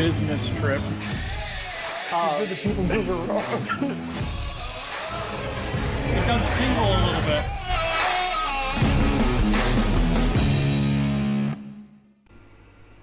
business trip. Did the people move around? It does tingle a little bit.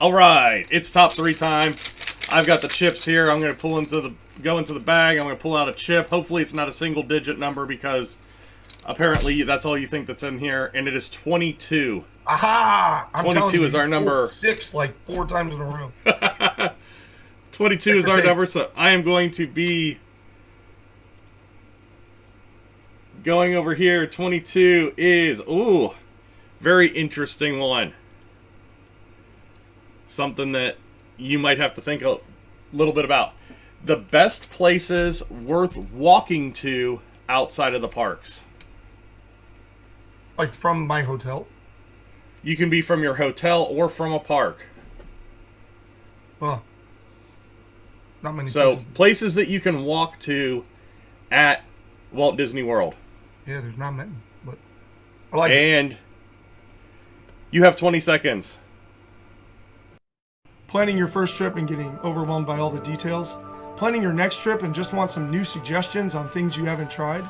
All right, it's top 3 time. I've got the chips here. I'm going to go into the bag. I'm going to pull out a chip. Hopefully it's not a single digit number because apparently that's all you think that's in here. And it is 22. Aha! 22 is our number. 6 like 4 times in a row. 22 is our number, so I am going to be going over here. 22 is, ooh, very interesting one. Something that you might have to think a little bit about. The best places worth walking to outside of the parks. Like from my hotel? You can be from your hotel or from a park. Well, not many So, places that you can walk to at Walt Disney World. Yeah, there's not many, but I like and you have 20 seconds. Planning your first trip and getting overwhelmed by all the details? Planning your next trip and just want some new suggestions on things you haven't tried?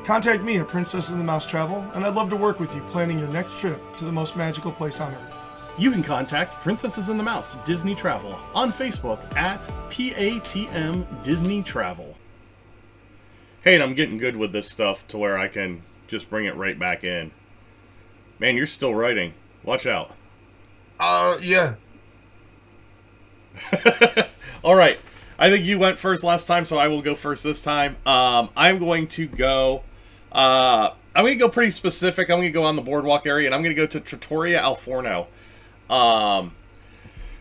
Contact me at Princess and the Mouse Travel, and I'd love to work with you planning your next trip to the most magical place on earth. You can contact Princesses and the Mouse Disney Travel on Facebook at PATM Disney Travel. Hey, and I'm getting good with this stuff to where I can just bring it right back in. Man, you're still writing. Watch out. Yeah. All right. I think you went first last time, so I will go first this time. I'm going to go... I'm going to go pretty specific. I'm going to go on the boardwalk area, and I'm going to go to Trattoria Al Forno.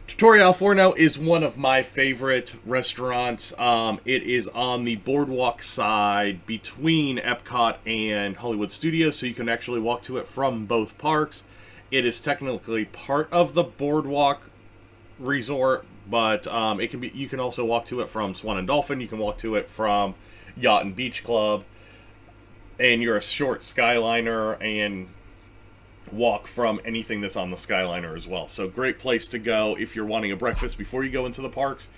Trattoria Al Forno is one of my favorite restaurants. It is on the boardwalk side between Epcot and Hollywood Studios, so you can actually walk to it from both parks. It is technically part of the boardwalk resort, but it can be. You can also walk to it from Swan and Dolphin. You can walk to it from Yacht and Beach Club, and you're a short Skyliner and walk from anything that's on the Skyliner as well. So great place to go if you're wanting a breakfast before you go into the parks,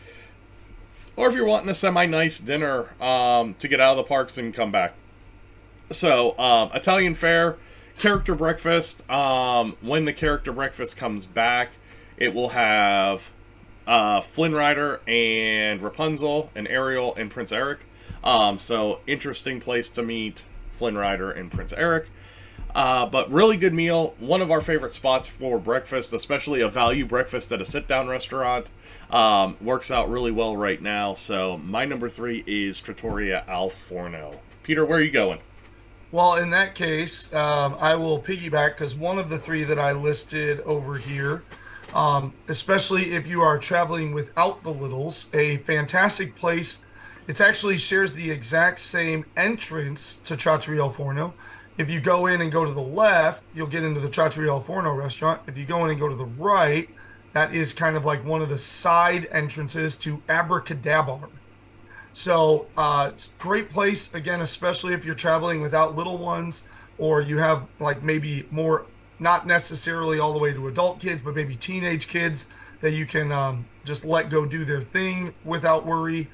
or if you're wanting a semi-nice dinner to get out of the parks and come back. So Italian fare, character breakfast. When the character breakfast comes back, it will have Flynn Rider and Rapunzel and Ariel and Prince Eric. So interesting place to meet Flynn Rider and Prince Eric. But really good meal. One of our favorite spots for breakfast, especially a value breakfast at a sit-down restaurant. Works out really well right now. So my number 3 is Trattoria Al Forno. Peter, where are you going? Well, in that case, I will piggyback because one of the 3 that I listed over here, especially if you are traveling without the littles, a fantastic place. It actually shares the exact same entrance to Trattoria Al Forno. If you go in and go to the left, you'll get into the Trattoria Al Forno restaurant. If you go in and go to the right, that is kind of like one of the side entrances to Abracadabra. So great place, again, especially if you're traveling without little ones, or you have like maybe more, not necessarily all the way to adult kids, but maybe teenage kids that you can just let go do their thing without worry.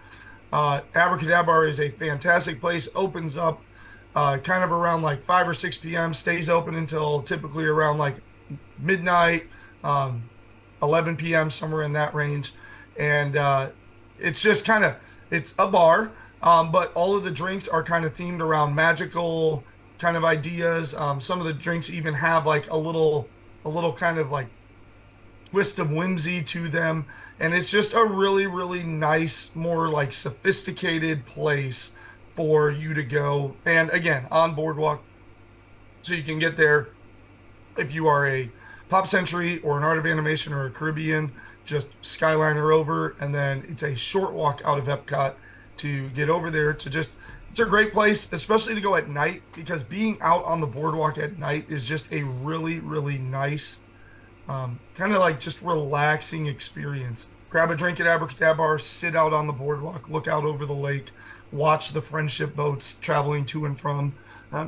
Abracadabra is a fantastic place, opens up kind of around like 5 or 6 p.m., stays open until typically around like midnight, 11 p.m., somewhere in that range. And it's just kind of, it's a bar, but all of the drinks are kind of themed around magical kind of ideas. Some of the drinks even have like a little kind of like twist of whimsy to them. And it's just a really, really nice, more like sophisticated place for you to go. And again, on boardwalk, so you can get there if you are a Pop Century or an Art of Animation or a Caribbean, just Skyliner over, and then it's a short walk out of Epcot to get over there to just, it's a great place, especially to go at night, because being out on the boardwalk at night is just a really, really nice, kind of like just relaxing experience. Grab a drink at Abracadabra, sit out on the boardwalk, look out over the lake, watch the friendship boats traveling to and from.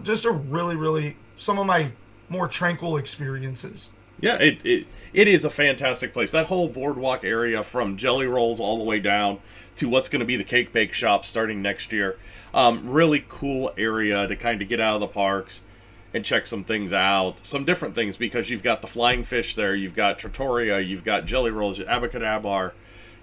Just a really, really, some of my more tranquil experiences. Yeah, it is a fantastic place. That whole boardwalk area, from Jelly Rolls all the way down to what's going to be the Cake Bake Shop starting next year. Really cool area to kind of get out of the parks and check some things out. Some different things, because you've got the Flying Fish there, you've got Trattoria, you've got Jelly Rolls, Abacadabar,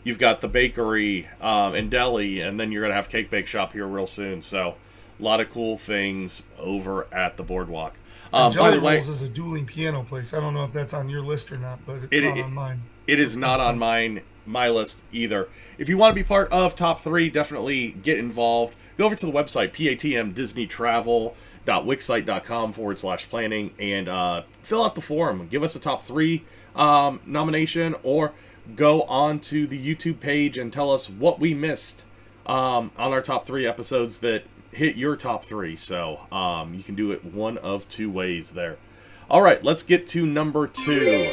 you've got the bakery and deli, and then you're going to have Cake Bake Shop here real soon. So a lot of cool things over at the boardwalk. And By Jelly the way, Rolls is a dueling piano place. I don't know if that's on your list or not, but it's not on mine. It is not on my list either. If you want to be part of Top 3, definitely get involved. Go over to the website, patmdisneytravel.wixsite.com/planning, and fill out the form. Give us a Top 3 nomination, or go on to the YouTube page and tell us what we missed on our Top 3 episodes that hit your Top 3. So you can do it one of two ways there. All right, let's get to number 2.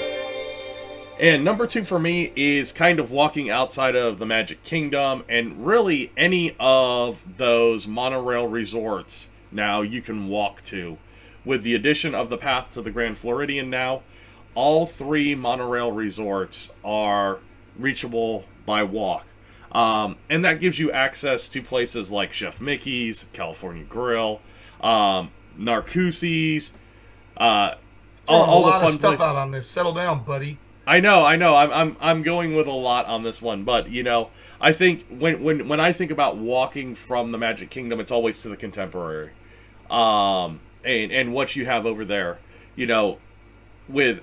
And number 2 for me is kind of walking outside of the Magic Kingdom, and really any of those monorail resorts now you can walk to. With the addition of the path to the Grand Floridian now, all 3 monorail resorts are reachable by walk. And that gives you access to places like Chef Mickey's, California Grill, Narcoossee's, all a lot the fun of stuff places. out on this. Settle down, buddy. I know. I'm going with a lot on this one, but you know, I think when I think about walking from the Magic Kingdom, it's always to the Contemporary, and what you have over there. You know, with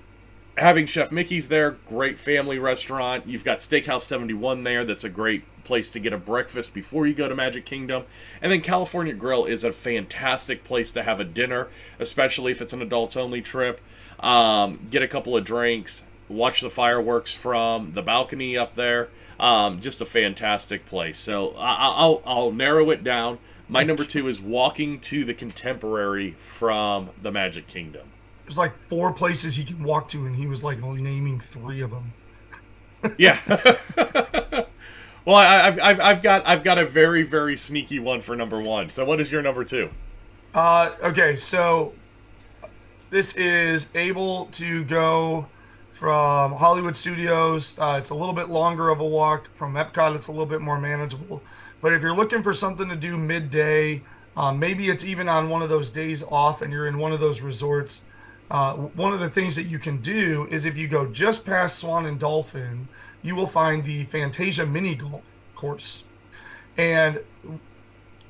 having Chef Mickey's there, great family restaurant. You've got Steakhouse 71 there. That's a great place to get a breakfast before you go to Magic Kingdom. And then California Grill is a fantastic place to have a dinner, especially if it's an adults-only trip. Get a couple of drinks, watch the fireworks from the balcony up there. Just a fantastic place. So I'll narrow it down. My number 2 is walking to the Contemporary from the Magic Kingdom. There's like 4 places he can walk to, and he was like naming 3 of them. Yeah. Well, I've got a very, very sneaky one for number 1. So what is your number 2? Okay, so this is able to go from Hollywood Studios. It's a little bit longer of a walk. From Epcot, it's a little bit more manageable. But if you're looking for something to do midday, maybe it's even on one of those days off and you're in one of those resorts, one of the things that you can do is if you go just past Swan and Dolphin, you will find the Fantasia mini golf course. And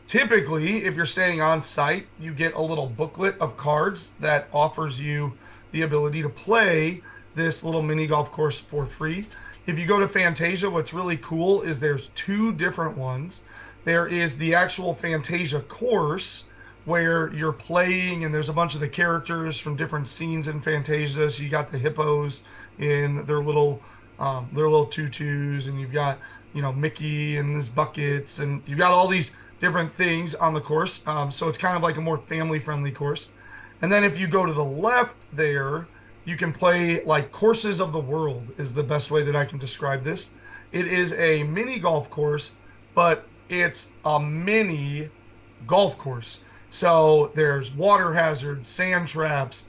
typically, if you're staying on site, you get a little booklet of cards that offers you the ability to play this little mini golf course for free. If you go to Fantasia, what's really cool is there's 2 different ones. There is the actual Fantasia course where you're playing, and there's a bunch of the characters from different scenes in Fantasia. So you got the hippos in their little tutus, and you've got, you know, Mickey and his buckets, and you've got all these different things on the course. So it's kind of like a more family-friendly course. And then if you go to the left there, you can play like Courses of the World is the best way that I can describe this. It is a mini golf course, but it's a mini golf course. So there's water hazards, sand traps.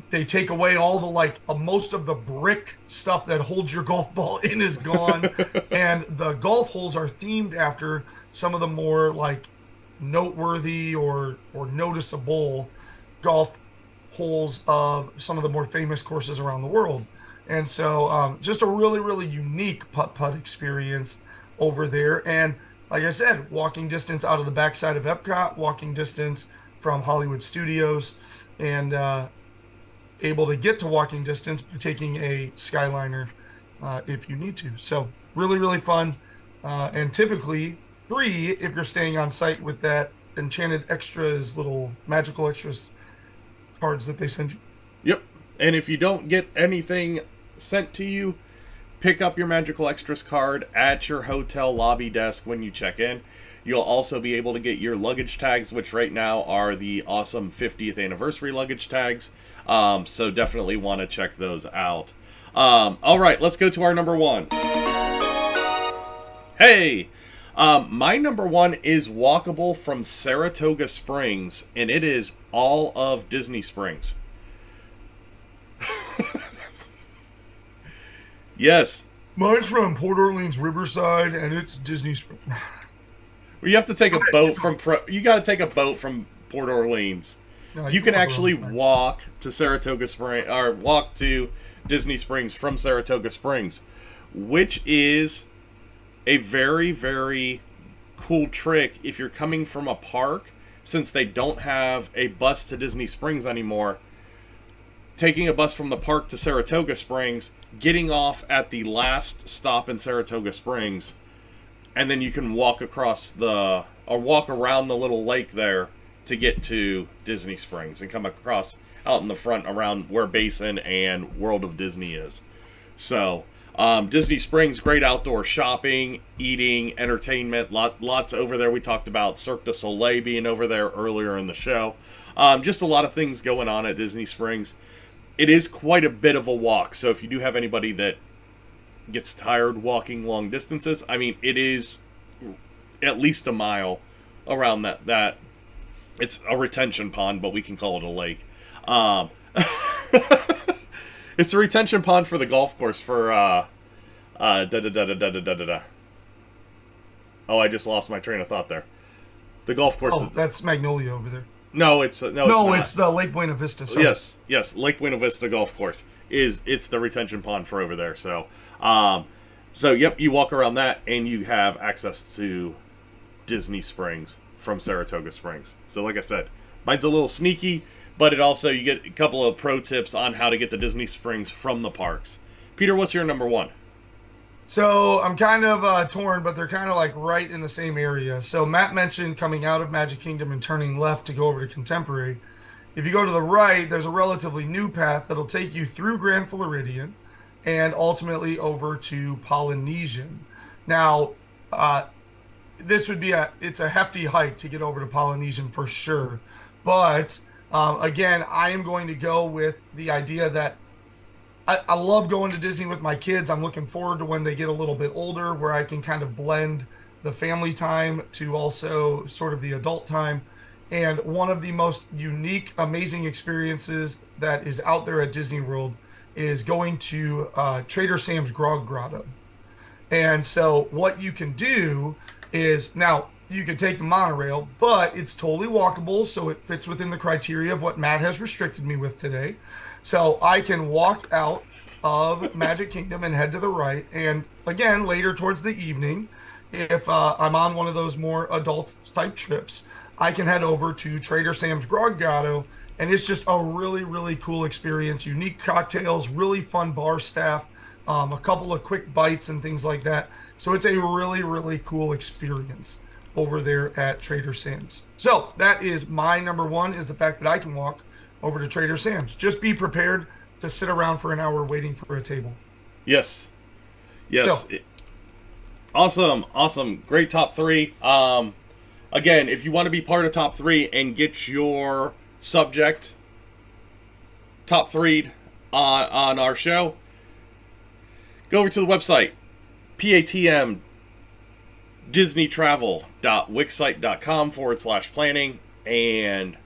They take away all the most of the brick stuff that holds your golf ball in is gone. And the golf holes are themed after some of the more like noteworthy or noticeable golf holes of some of the more famous courses around the world. And so just a really, really unique putt-putt experience over there. And like I said, walking distance out of the backside of Epcot, walking distance from Hollywood Studios, and able to get to walking distance by taking a Skyliner if you need to. So really, really fun. And typically free if you're staying on site with that Enchanted Extras, little magical extras cards that they send you. Yep. And if you don't get anything sent to you, pick up your Magical Extras card at your hotel lobby desk when you check in. You'll also be able to get your luggage tags, which right now are the awesome 50th anniversary luggage tags. So definitely want to check those out. All right, let's go to our number 1. Hey! My number 1 is walkable from Saratoga Springs, and it is all of Disney Springs. Yes. Mine's from Port Orleans Riverside, and it's Disney Springs. Well, you have to take a boat from you got to take a boat from Port Orleans. No, You can go actually outside. walk to Saratoga Springs or walk to Disney Springs from Saratoga Springs, which is a very, very cool trick if you're coming from a park, since they don't have a bus to Disney Springs anymore. Taking a bus from the park to Saratoga Springs, getting off at the last stop in Saratoga Springs, and then you can walk walk around the little lake there to get to Disney Springs and come across out in the front around where Basin and World of Disney is. So, Disney Springs, great outdoor shopping, eating, entertainment, lots over there. We talked about Cirque du Soleil being over there earlier in the show. Just a lot of things going on at Disney Springs. It is quite a bit of a walk, so if you do have anybody that gets tired walking long distances, I mean, it is at least a mile around that. It's a retention pond, but we can call it a lake. It's a retention pond for the golf course for Oh, I just lost my train of thought there. The golf course. Oh, that's Magnolia over there. No, it's no, No, it's it's the Lake Buena Vista. Sorry. yes. Lake Buena Vista Golf Course it's the retention pond for over there. So, yep, you walk around that and you have access to Disney Springs from Saratoga Springs. So, like I said, mine's a little sneaky, but it also you get a couple of pro tips on how to get to Disney Springs from the parks. Peter, what's your number one? So I'm kind of torn, but they're kind of like right in the same area. So Matt mentioned coming out of Magic Kingdom and turning left to go over to Contemporary. If you go to the right, there's a relatively new path that'll take you through Grand Floridian and ultimately over to Polynesian. Now, this would be it's a hefty hike to get over to Polynesian for sure. But again, I am going to go with the idea that I love going to Disney with my kids. I'm looking forward to when they get a little bit older, where I can kind of blend the family time to also sort of the adult time. And one of the most unique, amazing experiences that is out there at Disney World is going to Trader Sam's Grog Grotto. And so what you can do is, now you can take the monorail, but it's totally walkable, so it fits within the criteria of what Matt has restricted me with today. So I can walk out of Magic Kingdom and head to the right. And again, later towards the evening, if I'm on one of those more adult type trips, I can head over to Trader Sam's Grog Grotto. And it's just a really, really cool experience. Unique cocktails, really fun bar staff, a couple of quick bites and things like that. So it's a really, really cool experience over there at Trader Sam's. So that is my number one, is the fact that I can walk over to Trader Sam's. Just be prepared to sit around for an hour waiting for a table. Yes. So, Awesome. Great top three. Again, if you want to be part of top three and get your subject top three'd on our show, go over to the website, patmdisneytravel.wixsite.com/planning, and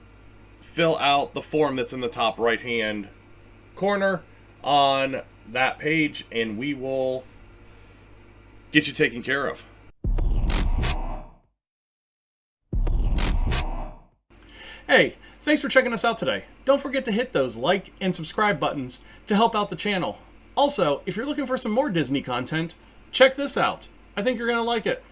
fill out the form that's in the top right hand corner on that page, and we will get you taken care of. Hey, thanks for checking us out today. Don't forget to hit those like and subscribe buttons to help out the channel. Also, if you're looking for some more Disney content, check this out. I think you're going to like it.